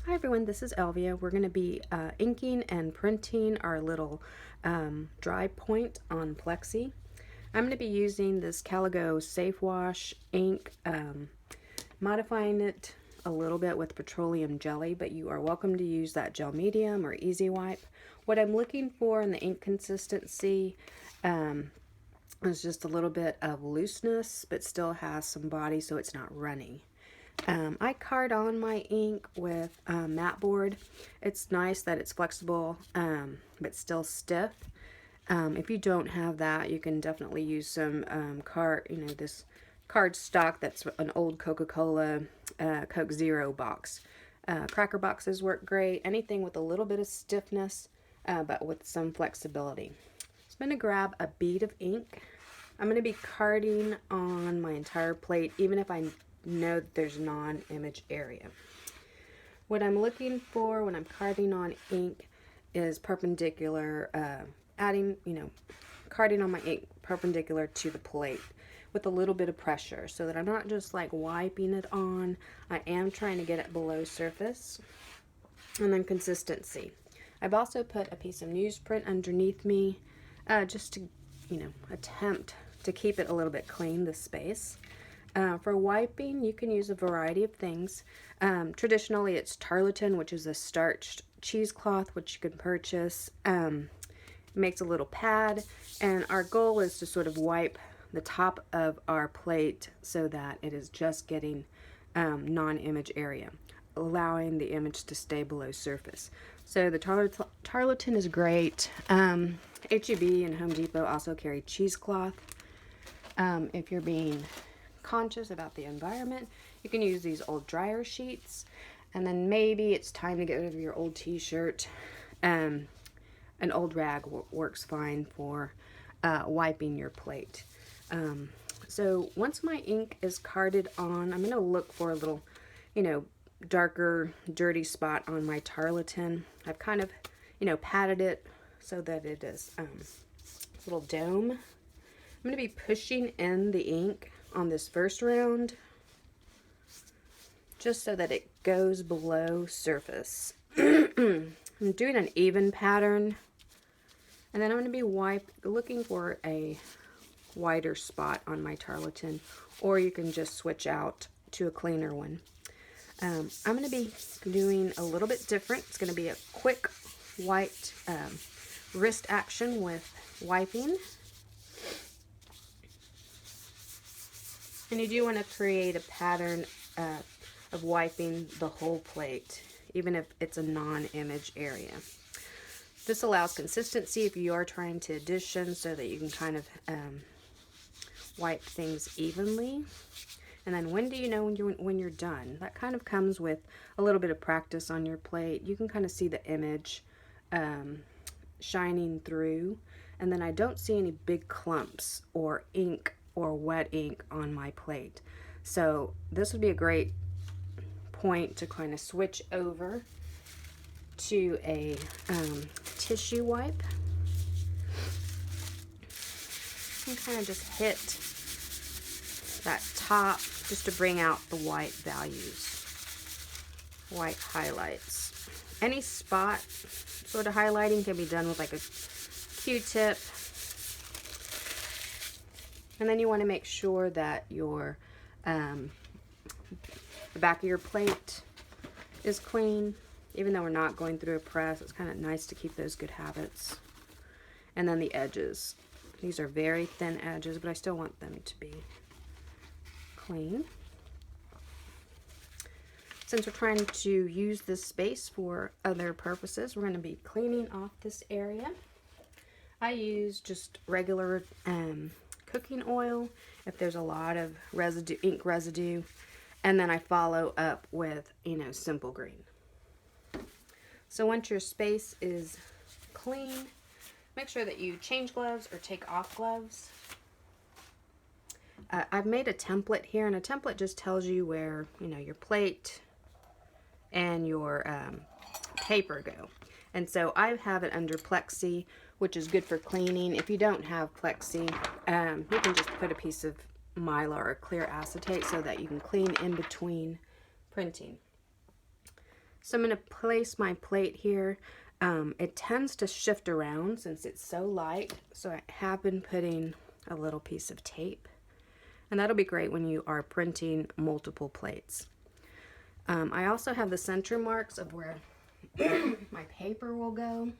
Hi everyone, this is Elvia. We're going to be inking and printing our little Drypoint on Plexi. I'm going to be using this Caligo Safe Wash ink, modifying it a little bit with petroleum jelly, but you are welcome to use that gel medium or easy wipe. What I'm looking for in the ink consistency is just a little bit of looseness, but still has some body so it's not runny. I card on my ink with mat board. It's nice that it's flexible but still stiff. If you don't have that, you can definitely use some this card stock that's an old Coca-Cola Coke Zero box. Cracker boxes work great. Anything with a little bit of stiffness but with some flexibility. So I'm going to grab a bead of ink. I'm going to be carding on my entire plate, even if I know that there's non-image area. What I'm looking for when I'm carding on ink is perpendicular, carding on my ink perpendicular to the plate with a little bit of pressure so that I'm not just like wiping it on. I am trying to get it below surface. And then consistency. I've also put a piece of newsprint underneath me just to, attempt to keep it a little bit clean, this space. For wiping, you can use a variety of things. Traditionally, it's tarlatan, which is a starched cheesecloth, which you can purchase. It makes a little pad, and our goal is to sort of wipe the top of our plate so that it is just getting non-image area, allowing the image to stay below surface. So the tarlatan is great. H-E-B and Home Depot also carry cheesecloth. If you're being conscious about the environment, you can use these old dryer sheets, and then maybe it's time to get rid of your old t-shirt. An old rag works fine for wiping your plate. So once my ink is carded on, I'm going to look for a little, darker, dirty spot on my tarlatan. I've kind of, patted it so that it is a little dome. I'm going to be pushing in the ink on this first round just so that it goes below surface. I'm doing an even pattern, and then I'm going to be looking for a wider spot on my tarlatan, or you can just switch out to a cleaner one. I'm going to be doing a little bit different. It's going to be a quick white wrist action with wiping. And you do want to create a pattern of wiping the whole plate, even if it's a non-image area. This allows consistency if you are trying to addition so that you can kind of wipe things evenly. And then when do you know when you're done? That kind of comes with a little bit of practice on your plate. You can kind of see the image shining through. And then I don't see any big clumps or ink or wet ink on my plate. So this would be a great point to kind of switch over to a tissue wipe and kind of just hit that top just to bring out the white values, white highlights. Any spot sort of highlighting can be done with like a Q-tip. And then you want to make sure that your the back of your plate is clean. Even though we're not going through a press, it's kind of nice to keep those good habits. And then the edges. These are very thin edges, but I still want them to be clean. Since we're trying to use this space for other purposes, we're going to be cleaning off this area. I use just regular cooking oil if there's a lot of residue, ink residue, and then I follow up with, simple green. So once your space is clean, make sure that you change gloves or take off gloves. I've made a template here, and a template just tells you where, your plate and your paper go. And so I have it under Plexi, which is good for cleaning. If you don't have Plexi, you can just put a piece of Mylar or clear acetate so that you can clean in between printing. So I'm going to place my plate here. It tends to shift around since it's so light, so I have been putting a little piece of tape, and that'll be great when you are printing multiple plates. I also have the center marks of where my paper will go,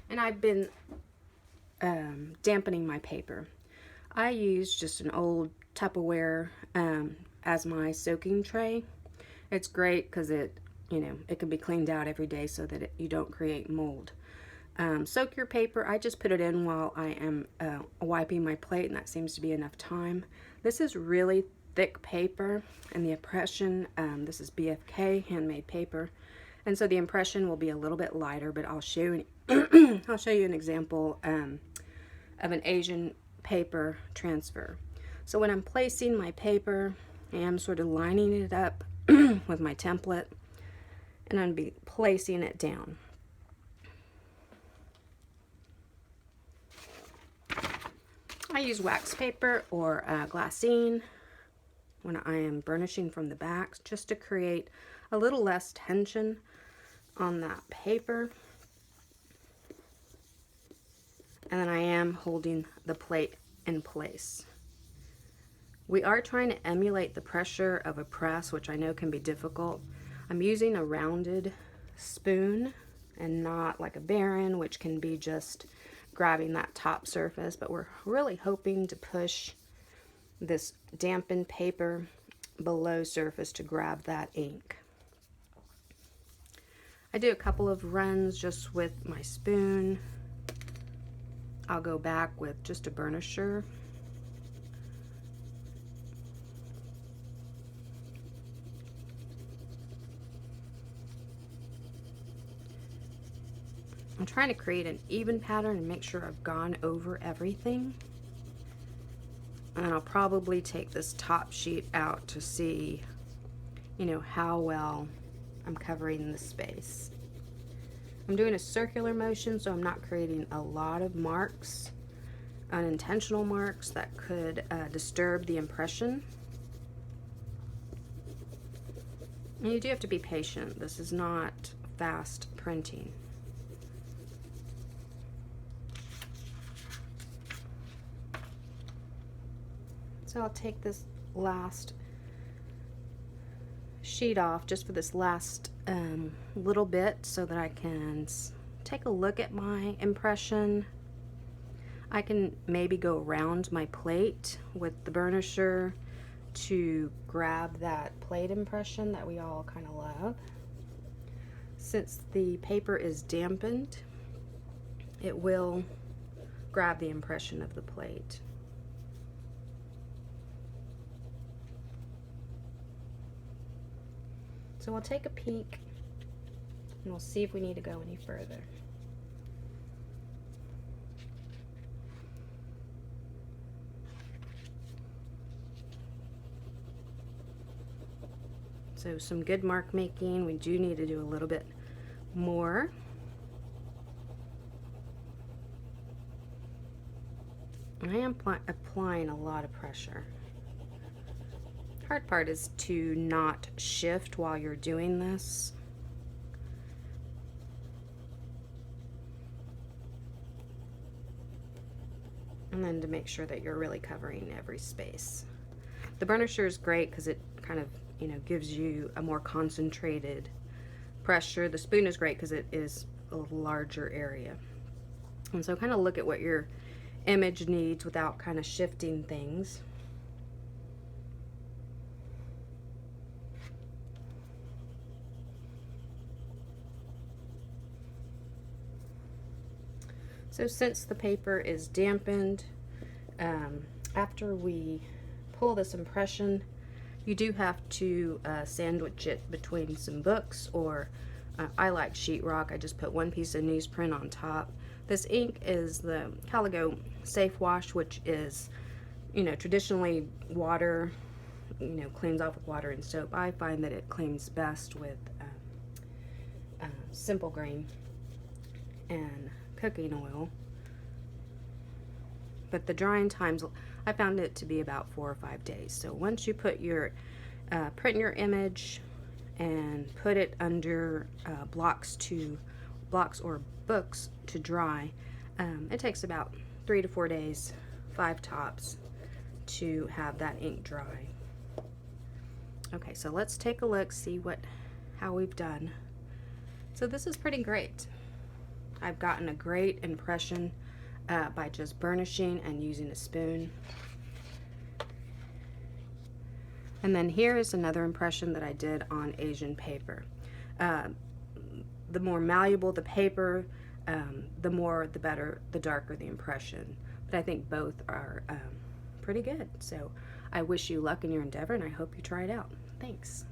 and I've been dampening my paper. I use just an old Tupperware as my soaking tray. It's great because it can be cleaned out every day so that you don't create mold. Soak your paper. I just put it in while I am wiping my plate, and that seems to be enough time. This is really thick paper, and the impression, this is BFK handmade paper, and so the impression will be a little bit lighter, but I'll show you I'll show you an example of an Asian paper transfer. So when I'm placing my paper, I am sort of lining it up with my template, and I'm going to be placing it down. I use wax paper or glassine when I am burnishing from the back, just to create a little less tension on that paper. And then I am holding the plate in place. We are trying to emulate the pressure of a press, which I know can be difficult. I'm using a rounded spoon and not like a Baron, which can be just grabbing that top surface, but we're really hoping to push this dampened paper below surface to grab that ink. I do a couple of runs just with my spoon. I'll go back with just a burnisher. I'm trying to create an even pattern and make sure I've gone over everything. And I'll probably take this top sheet out to see, how well I'm covering the space. I'm doing a circular motion, so I'm not creating a lot of marks, unintentional marks that could disturb the impression. And you do have to be patient. This is not fast printing. So I'll take this last sheet off just for this last little bit so that I can take a look at my impression. I can maybe go around my plate with the burnisher to grab that plate impression that we all kind of love. Since the paper is dampened, it will grab the impression of the plate. So we'll take a peek and we'll see if we need to go any further. So some good mark making. We do need to do a little bit more. I am applying a lot of pressure. Hard part is to not shift while you're doing this. And then to make sure that you're really covering every space. The burnisher is great because it kind of, gives you a more concentrated pressure. The spoon is great because it is a larger area. And so kind of look at what your image needs without kind of shifting things. So since the paper is dampened, after we pull this impression, you do have to sandwich it between some books, or I like sheetrock. I just put one piece of newsprint on top. This ink is the Calico Safe Wash, which is, traditionally water, cleans off with water and soap. I find that it cleans best with simple grain and cooking oil. But the drying times, I found it to be about 4 or 5 days. So once you put your print your image and put it under blocks or books to dry. It takes about 3 to 4 days, 5 tops, to have that ink dry. Okay, so let's take a look, see how we've done. So this is pretty great. I've gotten a great impression by just burnishing and using a spoon. And then here is another impression that I did on Asian paper. The more malleable the paper, the better, the darker the impression. But I think both are pretty good. So I wish you luck in your endeavor, and I hope you try it out. Thanks.